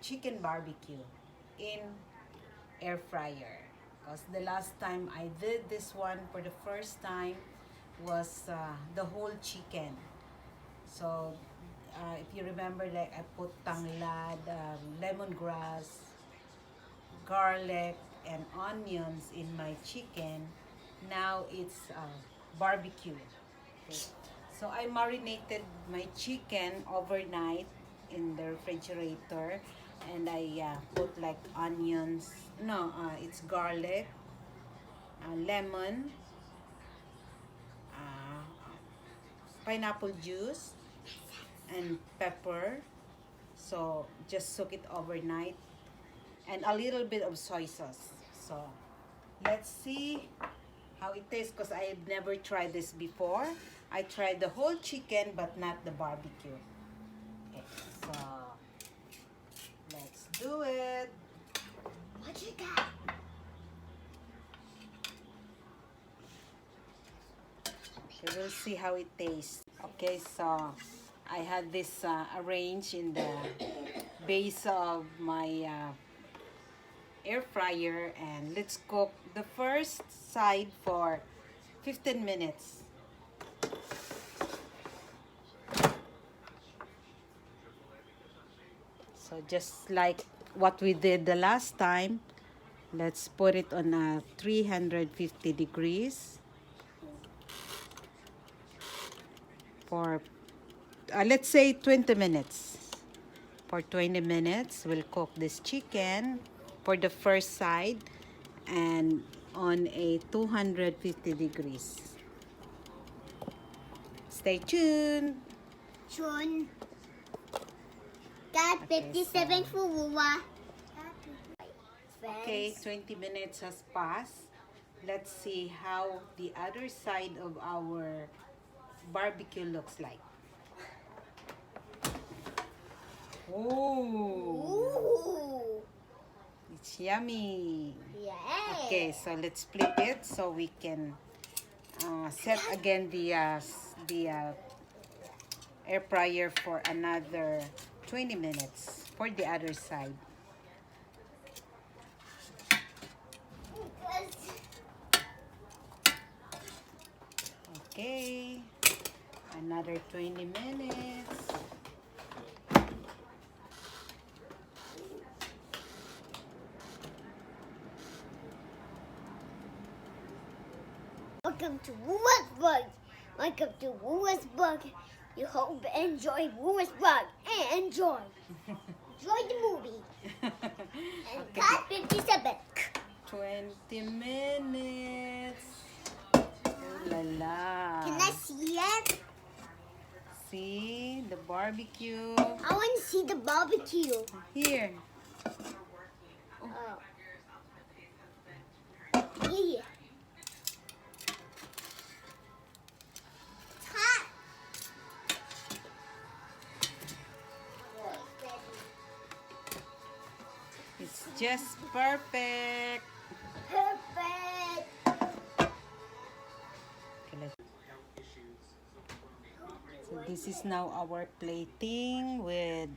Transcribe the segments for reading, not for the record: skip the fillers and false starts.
chicken barbecue in air fryer. Because the last time I did this one for the first time was the whole chicken. So if you remember, like I put tanglad, lemongrass, garlic, and onions in my chicken. Now it's barbecue. Okay. So I marinated my chicken overnight in the refrigerator, and I put like onions. No, it's garlic, lemon, uh, pineapple juice, and pepper. So just soak it overnight, and a little bit of soy sauce. So let's see how it tastes, because I've never tried this before. I tried the whole chicken but not the barbecue. Okay, so let's do it. What you got? Okay, we'll see how it tastes. Okay, so I had this arranged in the base of my air fryer, and let's cook the first side for 15 minutes. So just like what we did the last time, let's put it on a 350 degrees for let's say 20 minutes. For 20 minutes, we'll cook this chicken for the first side and on a 250 degrees. Stay tuned. Chun. Got Okay, 57 so- for Wuwa. Okay, 20 minutes has passed. Let's see how the other side of our barbecue looks like. Oh, Ooh. it's yummy. Yeah. Okay, so let's flip it so we can set again the air fryer for another 20 minutes for the other side. Okay, another 20 minutes. Welcome to Wuwa's Bug. Welcome to Wuwa's Bug. You hope and enjoy Wuwa's Bug and enjoy. Enjoy the movie. And Okay. got 57. 20 minutes. Oh la la. Can I see it? See the barbecue. I want to see the barbecue. Here. Oh. Yeah. It's hot. It's just perfect. Perfect. Okay, so this is now our plating with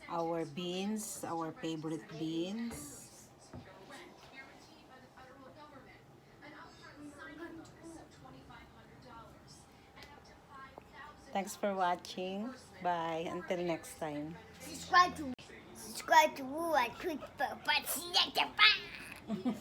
our beans, our favorite beans. Thanks for watching. Bye. Until next time. Subscribe to Woo and click the button.